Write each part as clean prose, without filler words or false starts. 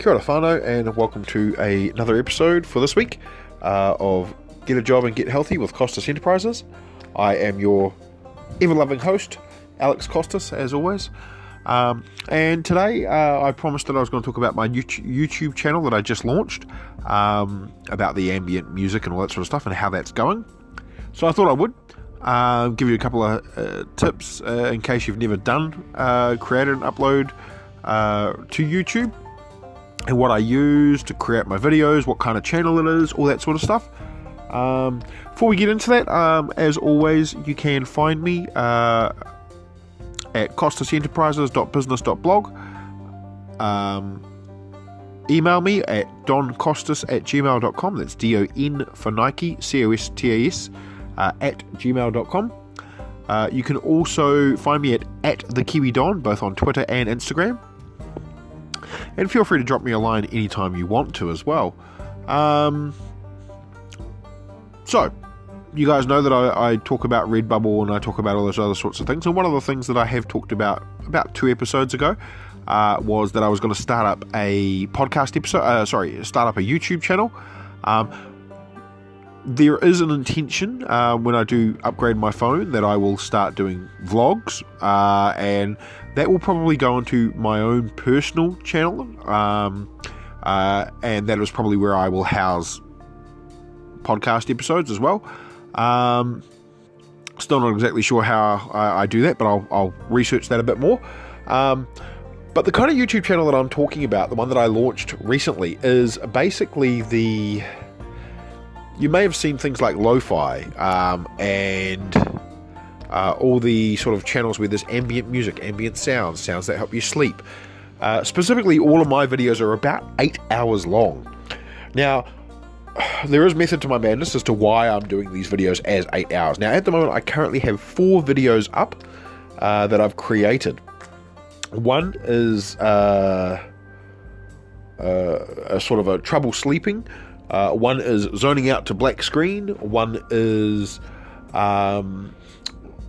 Kia ora whānau, and welcome to another episode for this week of Get a Job and Get Healthy with Costas Enterprises. I am your ever-loving host, Alex Costas, as always. And today I promised that I was going to talk about my YouTube channel that I just launched, about the ambient music and all that sort of stuff and how that's going. So I thought I would give you a couple of tips in case you've never done created and upload to YouTube, and what I use to create my videos, what kind of channel it is, all that sort of stuff. Before we get into that, as always, you can find me at costasenterprises.business.blog. Email me at doncostas@gmail.com. That's DON for Nike, COSTAS at gmail.com. You can also find me at the Kiwi Don, both on Twitter and Instagram. And feel free to drop me a line anytime you want to as well. So, you guys know that I talk about Redbubble and I talk about all those other sorts of things. And one of the things that I have talked about 2 episodes ago was that I was going to start up a podcast episode. Start up a YouTube channel. There is an intention when I do upgrade my phone that I will start doing vlogs, and that will probably go into my own personal channel, and that is probably where I will house podcast episodes as well. Still not exactly sure how I do that, but I'll research that a bit more. But the kind of YouTube channel that I'm talking about, the one that I launched recently, is basically you may have seen things like lo-fi and all the sort of channels where there's ambient music, ambient sounds that help you sleep. Specifically, all of my videos are about 8 hours long. Now, there is method to my madness as to why I'm doing these videos as 8 hours. Now, at the moment, I currently have 4 videos up that I've created. One is a sort of a trouble sleeping. One is zoning out to black screen. One is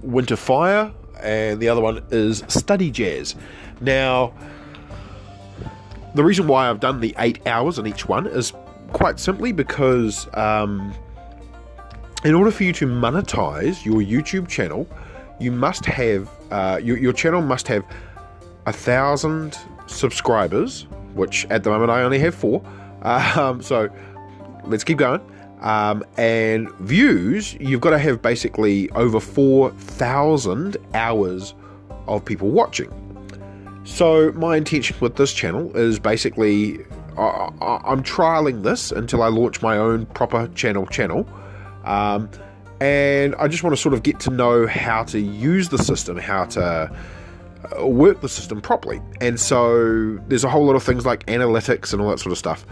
winter fire, and the other one is study jazz. Now, the reason why I've done the 8 hours in each one is quite simply because in order for you to monetize your YouTube channel, you must have your channel must have 1,000 subscribers, which at the moment I only have 4. So let's keep going. And views, you've got to have basically over 4,000 hours of people watching. So my intention with this channel is basically I'm trialing this until I launch my own proper channel. And I just want to sort of get to know how to use the system, how to work the system properly. And so there's a whole lot of things like analytics and all that sort of stuff,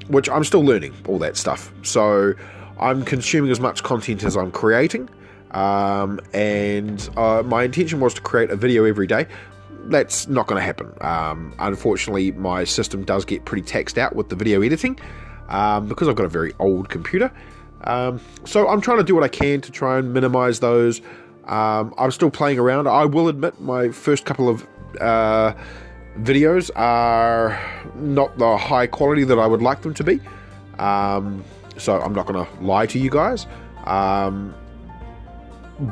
which I'm still learning all that stuff. So I'm consuming as much content as I'm creating, and my intention was to create a video every day. That's not going to happen. Unfortunately, my system does get pretty taxed out with the video editing, because I've got a very old computer. So I'm trying to do what I can to try and minimize those. I'm still playing around. I will admit my first couple of videos are not the high quality that I would like them to be, so I'm not going to lie to you guys,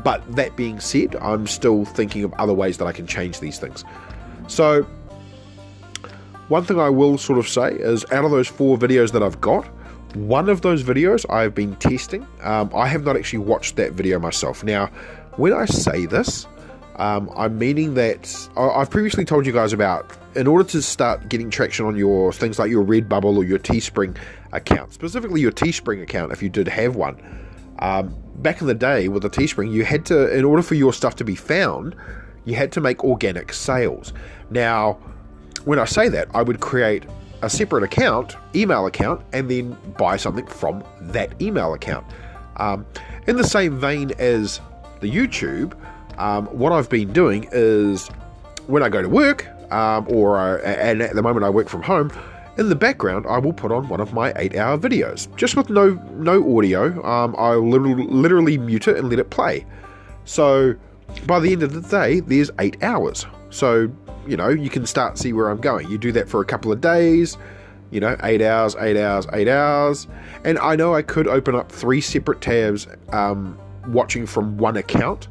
but that being said, I'm still thinking of other ways that I can change these things. So one thing I will sort of say is, out of those 4 videos that I've got, one of those videos I've been testing. I have not actually watched that video myself. Now, when I say this, I'm meaning that I've previously told you guys about, in order to start getting traction on your things like your Redbubble or your Teespring account, specifically your Teespring account, if you did have one, back in the day with the Teespring, you had to, in order for your stuff to be found, you had to make organic sales. Now, when I say that, I would create a separate account, email account, and then buy something from that email account. In the same vein as the YouTube, what I've been doing is, when I go to work, and at the moment I work from home, in the background I will put on one of my 8-hour videos, just with no audio. I'll literally mute it and let it play. So by the end of the day, there's 8 hours. So you can start to see where I'm going. You do that for a couple of days, 8 hours, 8 hours, 8 hours. And I know I could open up 3 separate tabs watching from one account,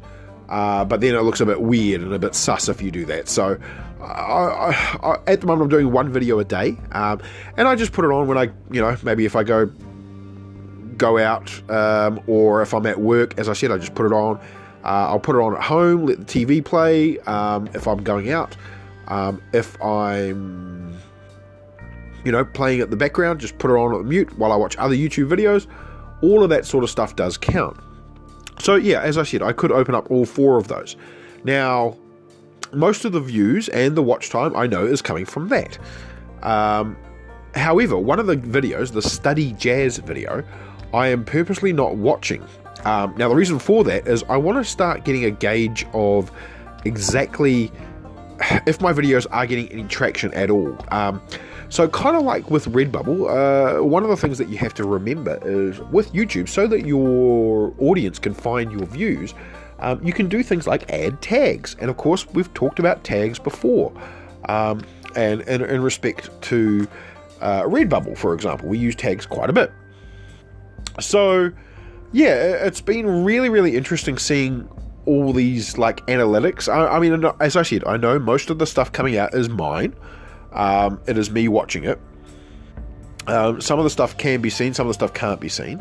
but then it looks a bit weird and a bit sus if you do that. So I, at the moment I'm doing 1 video a day, and I just put it on when I, maybe if I go out, or if I'm at work. As I said, I just put it on. I'll put it on at home, let the TV play, if I'm going out. If I'm, playing at the background, just put it on at mute while I watch other YouTube videos. All of that sort of stuff does count. So yeah, as I said, I could open up all 4 of those. Now, most of the views and the watch time I know is coming from that. However, one of the videos, the Study Jazz video, I am purposely not watching. Now, the reason for that is I want to start getting a gauge of exactly if my videos are getting any traction at all. So kind of like with Redbubble, one of the things that you have to remember is with YouTube, so that your audience can find your views, you can do things like add tags. And of course, we've talked about tags before. And in respect to Redbubble, for example, we use tags quite a bit. So yeah, it's been really, really interesting seeing all these like analytics. I mean, as I said, I know most of the stuff coming out is mine. It is me watching it. Some of the stuff can be seen, some of the stuff can't be seen.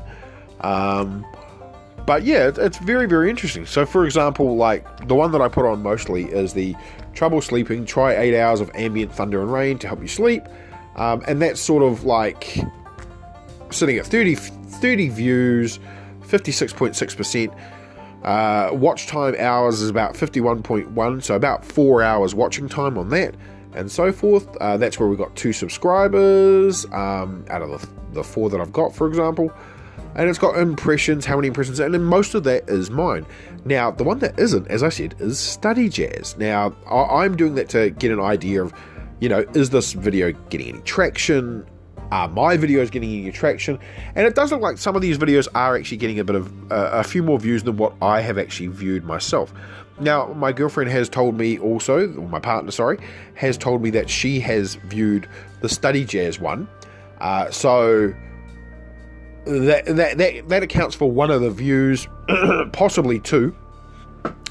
But yeah, it's very, very interesting. So for example, like the one that I put on mostly is the trouble sleeping, try 8 hours of ambient thunder and rain to help you sleep. And that's sort of like sitting at 30 views, 56.6%. Watch time hours is about 51.1, so about 4 hours watching time on that, and so forth. That's where we got 2 subscribers out of the 4 that I've got, for example. And it's got impressions, how many impressions, and then most of that is mine. Now, the one that isn't, as I said, is Study Jazz. Now, I'm doing that to get an idea of, is this video getting any traction? Are my videos getting any traction? And it does look like some of these videos are actually getting a few more views than what I have actually viewed myself. Now, my girlfriend has told me also, or my partner, sorry, has told me that she has viewed the Study Jazz one. So that accounts for one of the views, possibly 2.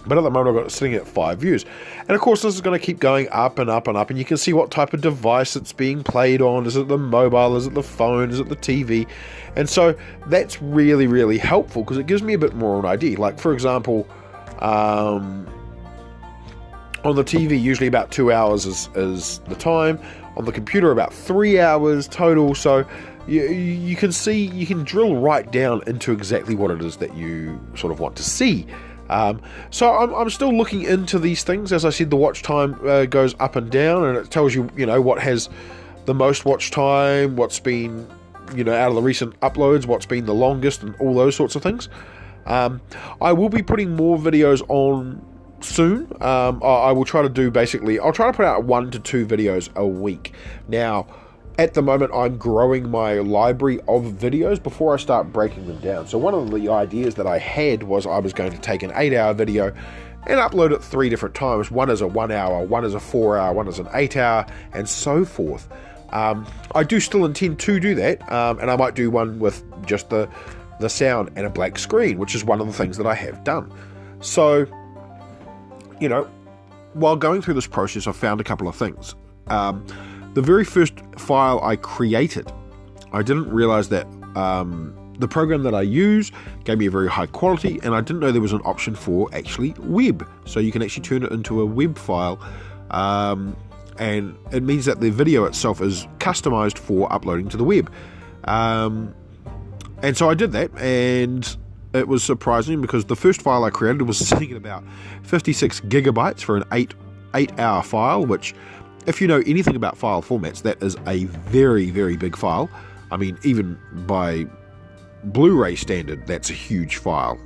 But at the moment, I've got it sitting at 5 views. And of course, this is going to keep going up and up and up. And you can see what type of device it's being played on. Is it the mobile? Is it the phone? Is it the TV? And so that's really, really helpful because it gives me a bit more of an idea. Like, for example, on the TV, usually about 2 hours is the time. On the computer, about 3 hours total. So you can see, you can drill right down into exactly what it is that you sort of want to see. So I'm still looking into these things. As I said, the watch time goes up and down, and it tells you, what has the most watch time, what's been, out of the recent uploads, what's been the longest, and all those sorts of things. I will be putting more videos on soon. I will try to do I'll try to put out 1 to 2 videos a week. Now, at the moment, I'm growing my library of videos before I start breaking them down. So one of the ideas that I had was I was going to take an 8-hour video and upload it 3 different times. One is a 1 hour, one is a 4 hour, one is an 8 hour, and so forth. I do still intend to do that, and I might do one with just the sound and a black screen, which is one of the things that I have done. So, while going through this process, I found a couple of things. The very first file I created, I didn't realize that the program that I use gave me a very high quality, and I didn't know there was an option for actually web. So you can actually turn it into a web file, and it means that the video itself is customized for uploading to the web. And so I did that, and it was surprising because the first file I created was sitting at about 56 gigabytes for an 8-hour file, which, if you know anything about file formats, that is a very, very big file. I mean, even by Blu-ray standard, that's a huge file.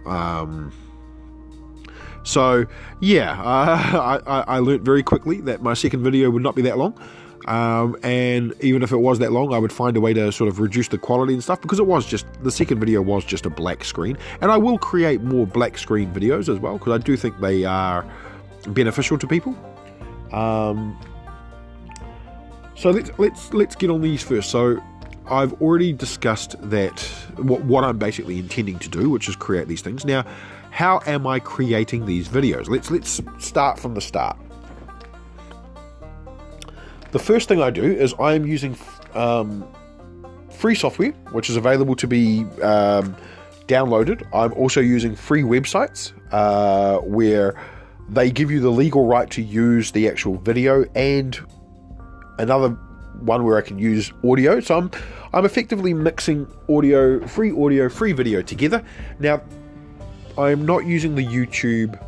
So, yeah, I learnt very quickly that my second video would not be that long. And even if it was that long, I would find a way to sort of reduce the quality and stuff, because the second video was just a black screen. And I will create more black screen videos as well, because I do think they are beneficial to people. So let's get on these first. So I've already discussed that what I'm basically intending to do, which is create these things. Now, how am I creating these videos? Let's start from the start. The first thing I do is I am using free software, which is available to be downloaded. I'm also using free websites where they give you the legal right to use the actual video, and another one where I can use audio. So I'm effectively mixing free video together. Now, I'm not using the YouTube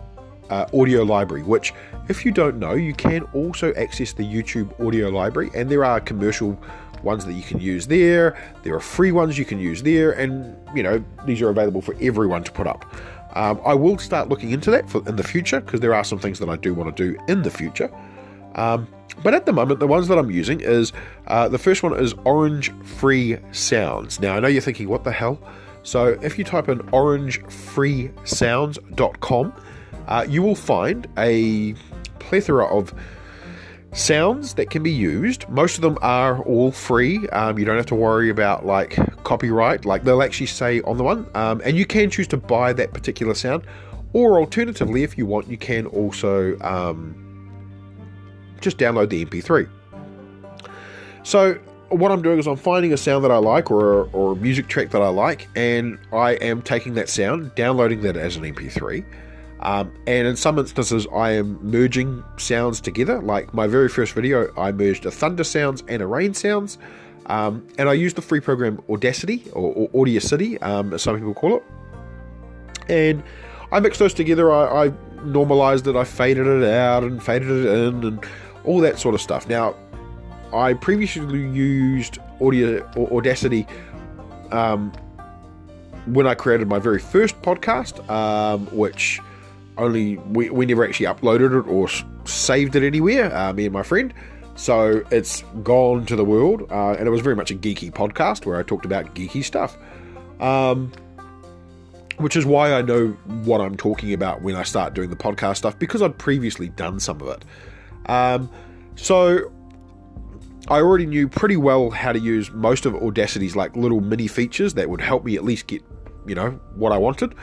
audio library, which, if you don't know, you can also access the YouTube audio library, and there are commercial ones that you can use there. There are free ones you can use there, and these are available for everyone to put up. I will start looking into that in the future, because there are some things that I do want to do in the future. But at the moment, the ones that I'm using is the first one is Orange Free Sounds. Now, I know you're thinking, what the hell? So if you type in orangefreesounds.com, you will find a plethora of sounds that can be used. Most of them are all free. You don't have to worry about like copyright, like they'll actually say on the one, and you can choose to buy that particular sound, or alternatively, if you want, you can also just download the MP3. So what I'm doing is I'm finding a sound that I like, or a music track that I like, and I am taking that sound, downloading that as an MP3. And in some instances, I am merging sounds together. Like my very first video, I merged a thunder sounds and a rain sounds. And I used the free program Audacity, or Audacity, as some people call it. And I mixed those together. I normalized it, I faded it out and faded it in, and all that sort of stuff. Now, I previously used Audacity when I created my very first podcast, which we never actually uploaded it or saved it anywhere, me and my friend. So it's gone to the world, and it was very much a geeky podcast where I talked about geeky stuff, which is why I know what I'm talking about when I start doing the podcast stuff, because I'd previously done some of it. So I already knew pretty well how to use most of Audacity's like little mini features that would help me at least get what I wanted.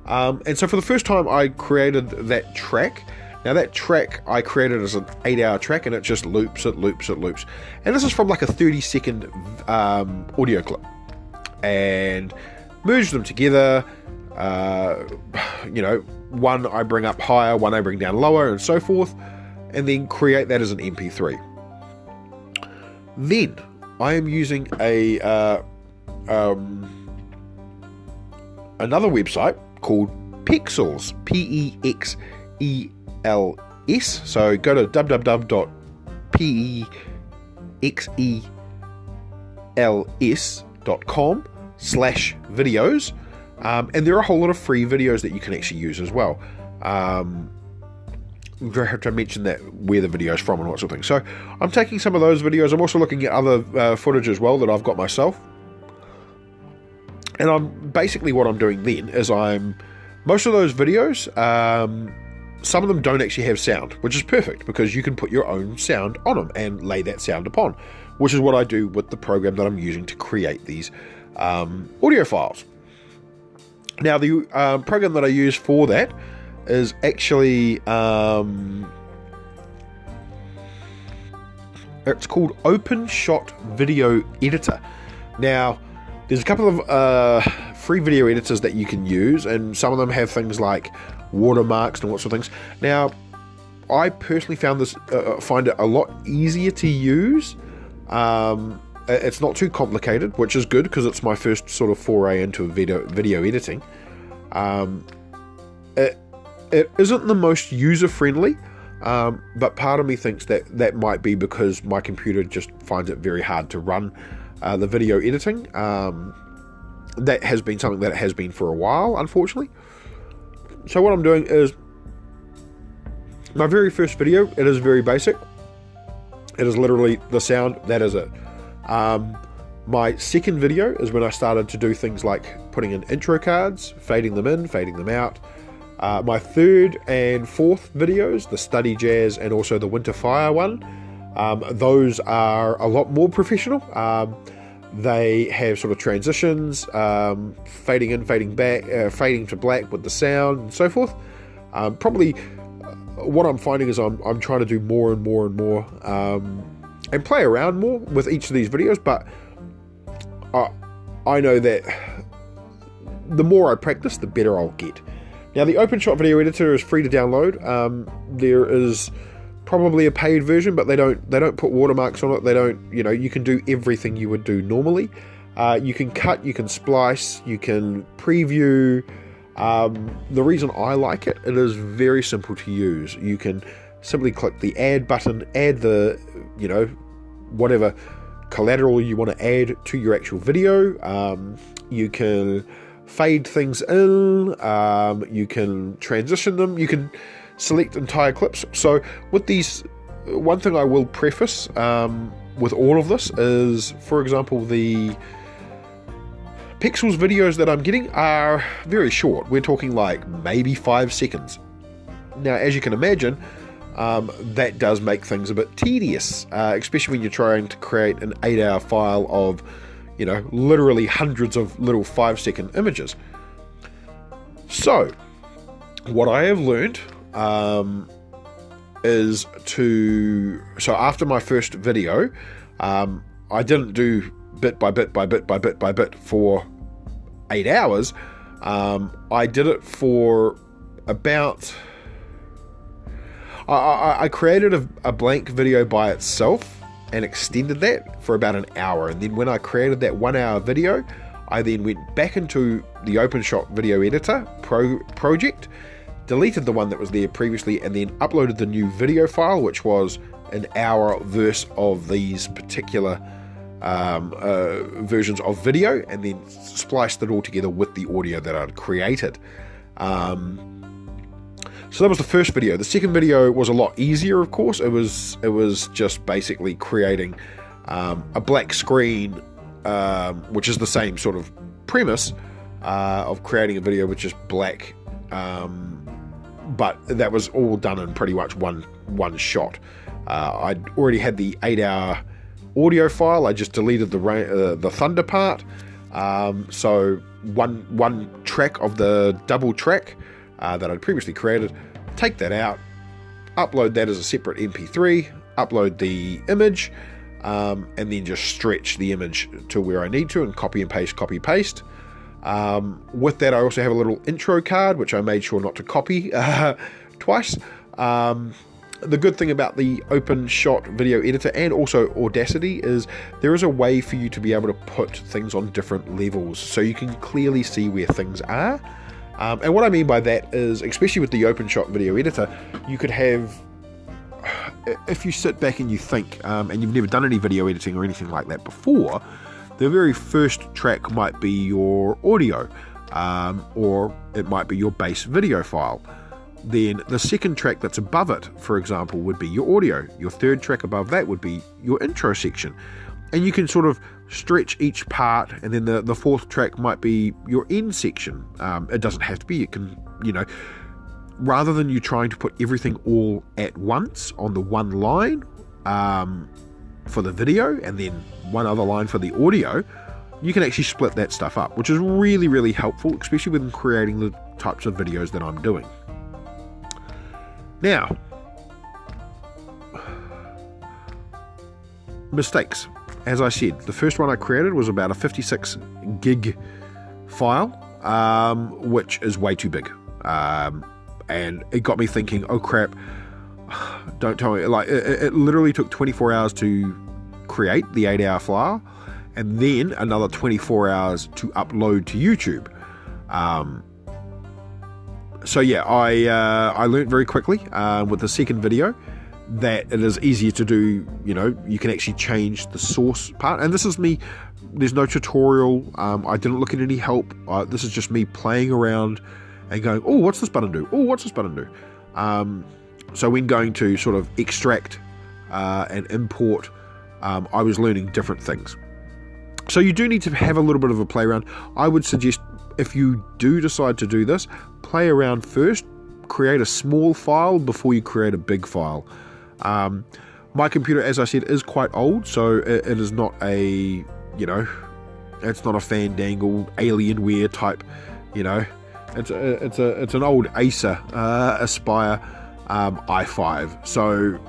And so for the first time, I created that track. Now, that track I created as an 8-hour track, and it just loops, it loops, it loops. And this is from like a 30-second audio clip. And merged them together. One I bring up higher, one I bring down lower, and so forth. And then create that as an MP3. Then I am using another website called Pexels, P-E-X-E-L-S. So go to www.pexels.com/videos, and there are a whole lot of free videos that you can actually use as well. I have to mention that where the video is from and what sort of thing. So I'm taking some of those videos. I'm also looking at other footage as well that I've got myself. And what I'm doing then is most of those videos, some of them don't actually have sound, which is perfect because you can put your own sound on them and lay that sound upon, which is what I do with the program that I'm using to create these audio files. Now, the program that I use for that is actually, it's called OpenShot Video Editor. Now, there's a couple of free video editors that you can use, and some of them have things like watermarks and what sort of things. Now, I personally find it a lot easier to use. It's not too complicated, which is good because it's my first sort of foray into video editing. It isn't the most user-friendly, but part of me thinks that might be because my computer just finds it very hard to run the video editing. That has been something that it has been for a while, unfortunately. So what I'm doing is, my very first video, it is very basic. It is literally the sound, that is it. My second video is when I started to do things like putting in intro cards, fading them in, fading them out, My third and fourth videos, the Study Jazz and also the Winter Fire one, those are a lot more professional. They have sort of transitions, fading in, fading back, fading to black with the sound and so forth. Probably what I'm finding is I'm trying to do more and more and more, and play around more with each of these videos, but I know that the more I practice, the better I'll get. Now, the OpenShot video editor is free to download. There is probably a paid version, but they don't put watermarks on it. They don't, you can do everything you would do normally. You can cut, you can splice, you can preview. The reason I like it is very simple to use. You can simply click the add button, add the, whatever collateral you want to add to your actual video. You can fade things in, you can transition them, you can select entire clips. So with these, one thing I will preface with all of this is, for example, the Pixels videos that I'm getting are very short. We're talking like maybe 5 seconds. Now, as you can imagine, that does make things a bit tedious, especially when you're trying to create an 8-hour file of, literally hundreds of little 5-second images. So, what I have learned is so after my first video, I didn't do bit by bit by bit by bit by bit for 8 hours. I did it for about... I created a blank video by itself and extended that for about an hour, and then when I created that 1 hour video, I then went back into the OpenShot video editor project, deleted the one that was there previously, and then uploaded the new video file, which was an hour verse of these particular versions of video, and then spliced it all together with the audio that I'd created. So that was the first video. The second video was a lot easier, of course. It was just basically creating a black screen, which is the same sort of premise of creating a video with just black, but that was all done in pretty much one shot. I'd already had the 8-hour audio file. I just deleted the thunder part. So one track of the double track that I'd previously created, take that out, upload that as a separate MP3, upload the image, and then just stretch the image to where I need to and copy and paste. With that, I also have a little intro card, which I made sure not to copy twice. The good thing about the OpenShot video editor and also Audacity is there is a way for you to be able to put things on different levels, so you can clearly see where things are. And what I mean by that is, especially with the OpenShot video editor, you could have, if you sit back and you think, and you've never done any video editing or anything like that before, the very first track might be your audio, or it might be your base video file. Then the second track that's above it, for example, would be your audio. Your third track above that would be your intro section. And you can sort of stretch each part, and then the fourth track might be your end section. It doesn't have to be. It can, rather than you trying to put everything all at once on the one line for the video, and then one other line for the audio, you can actually split that stuff up, which is really, really helpful, especially when creating the types of videos that I'm doing. Now, mistakes. As I said, the first one I created was about a 56 gig file, which is way too big. And it got me thinking, oh crap, don't tell me. Like, it literally took 24 hours to create the 8-hour file, and then another 24 hours to upload to YouTube. So yeah, I learned very quickly with the second video that it is easier to do. You can actually change the source part, and this is me. There's no tutorial. I didn't look at any help. This is just me playing around and going, oh, what's this button do? Oh, what's this button do? So when going to sort of extract and import, I was learning different things. So you do need to have a little bit of a play around. I would suggest if you do decide to do this, play around first, create a small file before you create a big file. My computer, as I said, is quite old, so it is not a, it's not a Fandangle Alienware type, it's an old Acer Aspire i5. So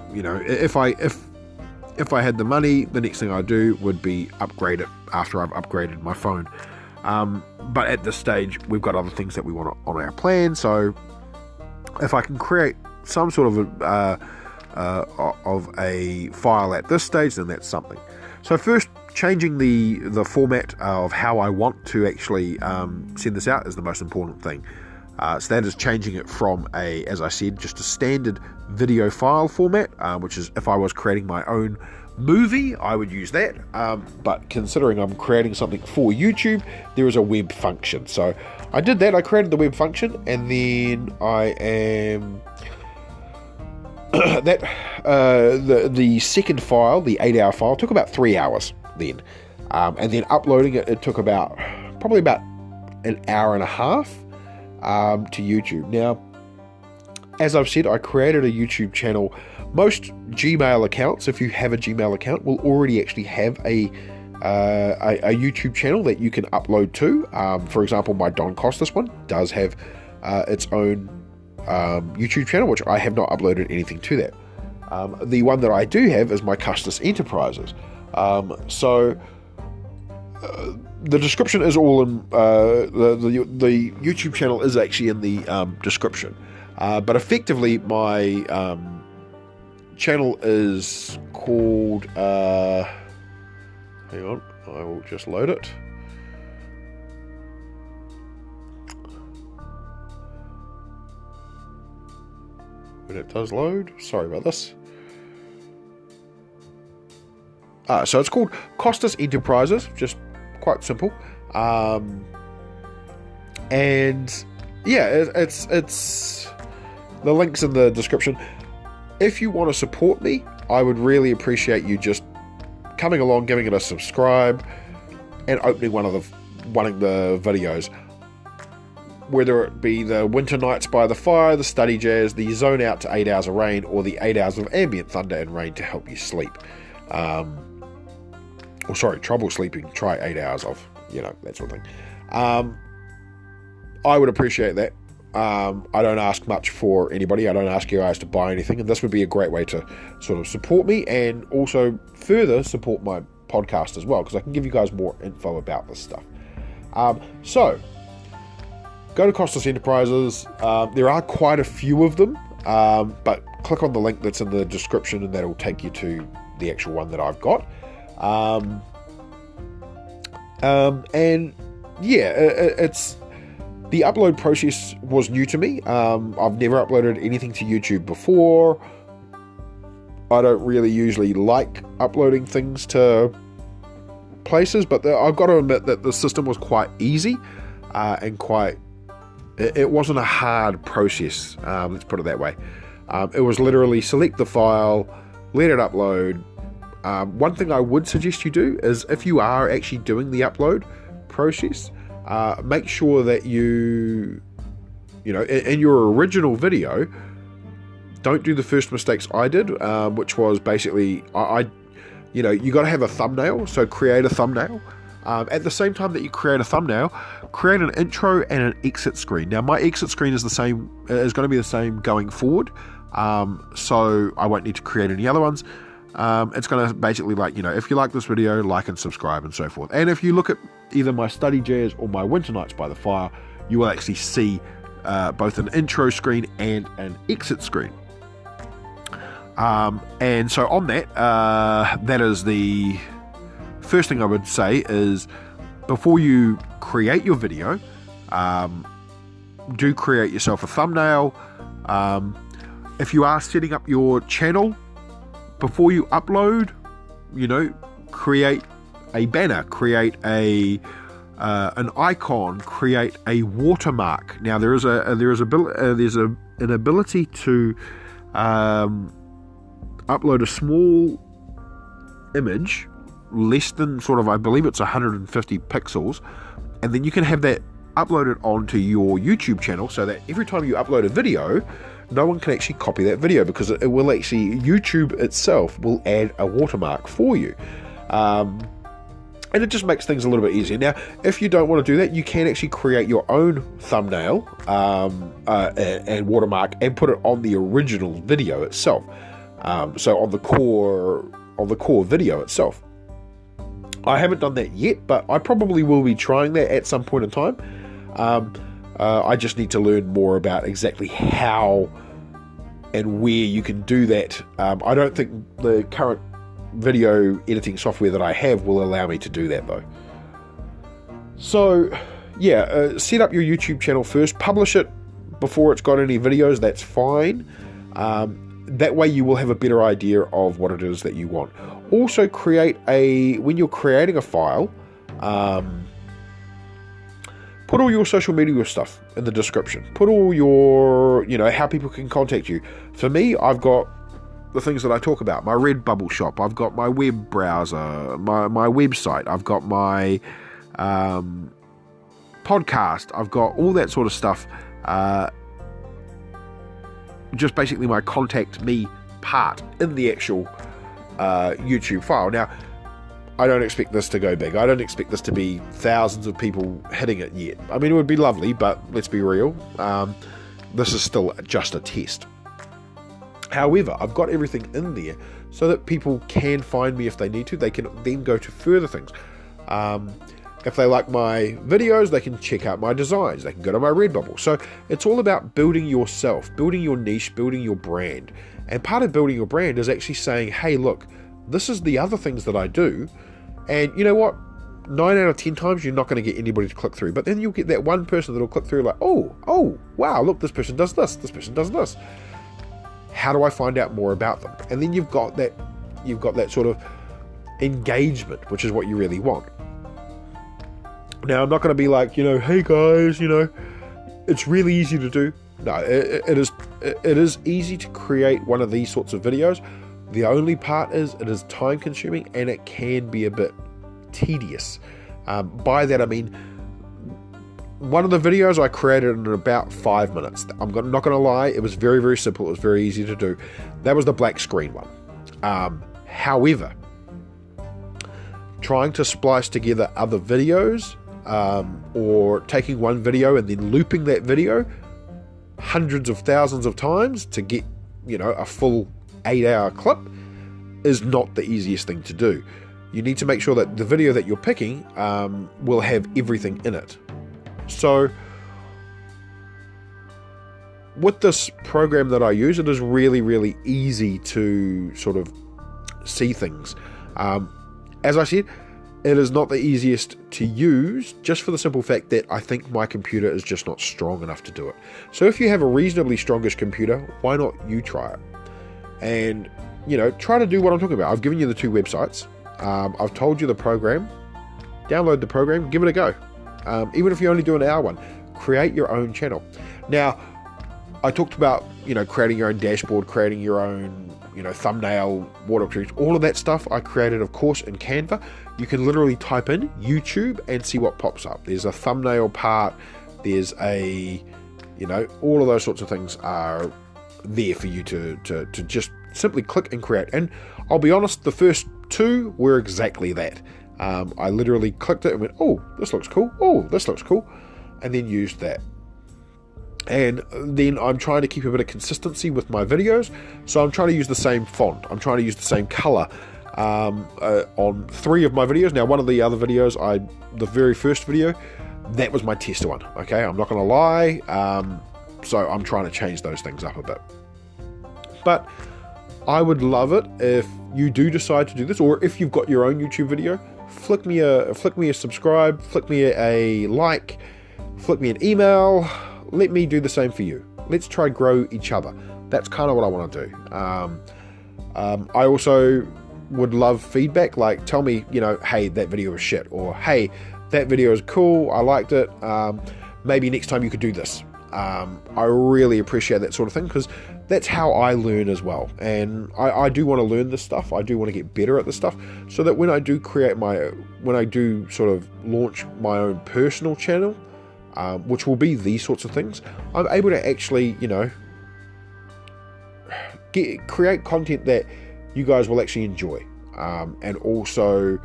if I had the money, the next thing I'd do would be upgrade it after I've upgraded my phone. But at this stage, we've got other things that we want on our plan. So if I can create some sort of a file at this stage, then that's something. So first, changing the format of how I want to actually send this out is the most important thing. So that is changing it from as I said, just a standard video file format, which is if I was creating my own movie, I would use that. But considering I'm creating something for YouTube, there is a web function. So I did that. I created the web function, and then I am the second file, the 8-hour file, took about 3 hours then, and then uploading it took probably about an hour and a half to YouTube. Now, as I've said, I created a YouTube channel. Most Gmail accounts, if you have a Gmail account, will already actually have a YouTube channel that you can upload to. For example, my Don Costas one does have its own YouTube channel, which I have not uploaded anything to that. The one that I do have is my Costas Enterprises. So the description is all in the YouTube channel is actually in the description. But effectively, my channel is called. Hang on, I will just load it. When it does load, sorry about this. So it's called Costas Enterprises, just quite simple. And yeah, it's the link's in the description. If you want to support me, I would really appreciate you just coming along, giving it a subscribe, and opening one of the videos. Whether it be the Winter Nights by the Fire, the Study Jazz, the Zone Out to 8 Hours of Rain, or the 8 Hours of Ambient Thunder and Rain to help you sleep. Trouble sleeping, try 8 hours of, that sort of thing. I would appreciate that. I don't ask much for anybody. I don't ask you guys to buy anything, and this would be a great way to sort of support me and also further support my podcast as well, because I can give you guys more info about this stuff. So, go to Costas Enterprises. There are quite a few of them, but click on the link that's in the description, and that'll take you to the actual one that I've got. And yeah, it's the upload process was new to me. I've never uploaded anything to YouTube before. I don't really usually like uploading things to places, but I've got to admit that the system was quite easy and it wasn't a hard process. Let's put it that way. It was literally select the file, let it upload. One thing I would suggest you do is, if you are actually doing the upload process, make sure that in your original video, don't do the first mistakes I did, which was basically, you got to have a thumbnail, so create a thumbnail. At the same time that you create a thumbnail, create an intro and an exit screen. Now, my exit screen is going to be the same going forward, so I won't need to create any other ones. It's going to basically, if you like this video, like and subscribe and so forth. And if you look at either my Study Jazz or my Winter Nights by the Fire, you will actually see both an intro screen and an exit screen. And so on that, that is the first thing I would say is, before you create your video, do create yourself a thumbnail. If you are setting up your channel, before you upload, create a banner, create an icon, create a watermark. Now there's an ability to upload a small image, less than I believe it's 150 pixels, and then you can have that upload it onto your YouTube channel so that every time you upload a video, no one can actually copy that video, because it will actually, YouTube itself will add a watermark for you. And it just makes things a little bit easier. Now, if you don't want to do that, you can actually create your own thumbnail and watermark and put it on the original video itself. So on the core video itself. I haven't done that yet, but I probably will be trying that at some point in time. I just need to learn more about exactly how and where you can do that. I don't think the current video editing software that I have will allow me to do that though. So yeah, set up your YouTube channel first, publish it before it's got any videos, that's fine. That way you will have a better idea of what it is that you want. Also when you're creating a file, put all your social media stuff in the description. Put all your, how people can contact you. For me, I've got the things that I talk about, my Redbubble shop, I've got my web browser, my website, I've got my podcast, I've got all that sort of stuff, just basically my contact me part in the actual YouTube file. Now, I don't expect this to go big. I don't expect this to be thousands of people hitting it yet. I mean, it would be lovely, but let's be real. This is still just a test. However, I've got everything in there so that people can find me if they need to. They can then go to further things. If they like my videos, they can check out my designs. They can go to my Redbubble. So it's all about building yourself, building your niche, building your brand. And part of building your brand is actually saying, hey, look, this is the other things that I do. And you know what? 9 out of 10 times, you're not going to get anybody to click through. But then you'll get that one person that'll click through like, oh, wow, look, this person does this. This person does this. How do I find out more about them? And then you've got that sort of engagement, which is what you really want. Now, I'm not going to be like, hey guys, it's really easy to do. No, it is easy to create one of these sorts of videos. The only part is it is time consuming and it can be a bit tedious. By that I mean, one of the videos I created in about 5 minutes. I'm not going to lie, it was very, very simple. It was very easy to do. That was the black screen one. However, trying to splice together other videos, or taking one video and then looping that video hundreds of thousands of times to get, a full 8-hour clip is not the easiest thing to do. You need to make sure that the video that you're picking will have everything in it. So with this program that I use, it is really, really easy to sort of see things. As I said, it is not the easiest to use, just for the simple fact that I think my computer is just not strong enough to do it. So if you have a reasonably strongish computer, why not you try it? And, try to do what I'm talking about. I've given you the 2 websites. I've told you the program. Download the program, give it a go. Even if you only do an hour one, create your own channel. Now, I talked about, creating your own dashboard, creating your own, thumbnail, watermarks, all of that stuff I created, of course, in Canva. You can literally type in YouTube and see what pops up. There's a thumbnail part, there's a, all of those sorts of things are there for you to just simply click and create. And I'll be honest, the first 2 were exactly that. I literally clicked it and went, oh, this looks cool. Oh, this looks cool. And then used that. And then I'm trying to keep a bit of consistency with my videos. So I'm trying to use the same font. I'm trying to use the same color on 3 of my videos. Now, one of the other videos, the very first video, that was my test one. Okay, I'm not going to lie. So I'm trying to change those things up a bit. But I would love it if you do decide to do this, or if you've got your own YouTube video, flick me a subscribe, flick me a like, flick me an email. Let me do the same for you. Let's try grow each other. That's kind of what I want to do. I also would love feedback, like tell me, hey, that video was shit, or hey, that video is cool, I liked it, maybe next time you could do this. I really appreciate that sort of thing, because that's how I learn as well. And I do want to learn this stuff. I do want to get better at this stuff, so that when I do sort of launch my own personal channel, which will be these sorts of things, I'm able to actually, create content that you guys will actually enjoy, and also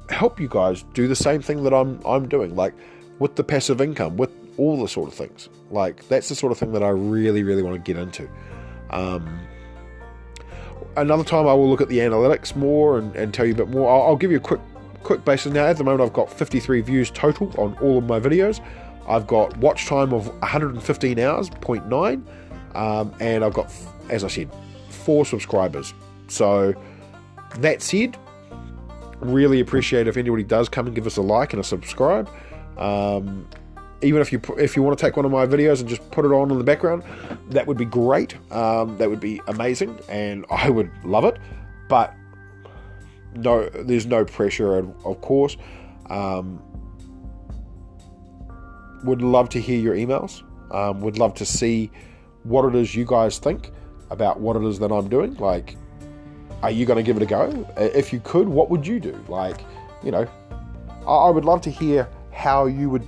help you guys do the same thing that I'm doing, like with the passive income, with all the sort of things. Like, that's the sort of thing that I really, really want to get into. Another time I will look at the analytics more and tell you a bit more. I'll give you a quick basis now. At the moment, I've got 53 views total on all of my videos. I've got watch time of 115 hours, 0.9, and I've got, as I said, 4 subscribers. So that said, really appreciate if anybody does come and give us a like and a subscribe. Even if you want to take one of my videos and just put it on in the background, that would be great. That would be amazing, and I would love it. But no, there's no pressure, of course. Would love to hear your emails. Would love to see what it is you guys think about what it is that I'm doing. Like, are you going to give it a go? If you could, what would you do? Like, I would love to hear how you would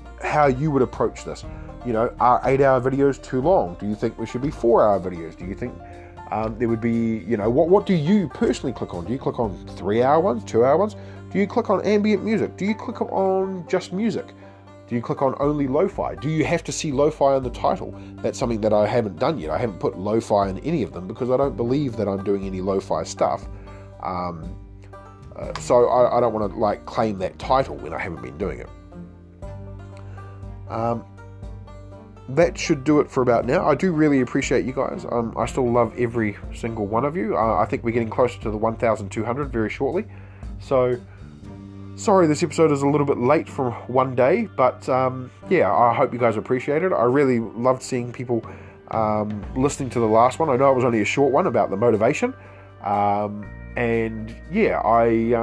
approach this. Are 8-hour videos too long? Do you think we should be 4-hour videos? Do you think there would be, what do you personally click on? Do you click on 3-hour ones, 2-hour ones? Do you click on ambient music? Do you click on just music? Do you click on only lo-fi? Do you have to see lo-fi in the title? That's something that I haven't done yet. I haven't put lo-fi in any of them because I don't believe that I'm doing any lo-fi stuff. So I don't want to claim that title when I haven't been doing it. That should do it for about now. I do really appreciate you guys. I still love every single one of you. I think we're getting closer to the 1,200 very shortly. So, sorry this episode is a little bit late from one day, but yeah, I hope you guys appreciate it. I really loved seeing people listening to the last one. I know it was only a short one about the motivation. And yeah, I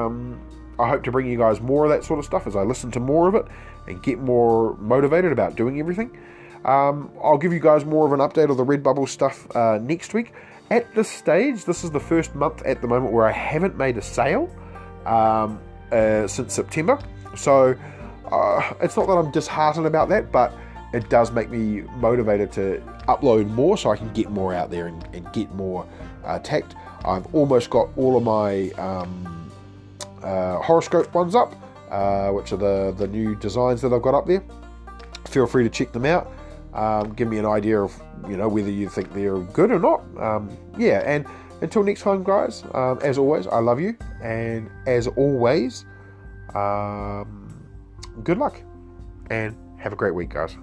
hope to bring you guys more of that sort of stuff as I listen to more of it and get more motivated about doing everything. I'll give you guys more of an update of the Redbubble stuff next week. At this stage, this is the first month at the moment where I haven't made a sale since September. So it's not that I'm disheartened about that, but it does make me motivated to upload more so I can get more out there and get more tagged. I've almost got all of my horoscope ones up, which are the new designs that I've got up there. Feel free to check them out. Give me an idea of whether you think they're good or not. Yeah, and until next time, guys, as always, I love you, and as always, good luck and have a great week, guys.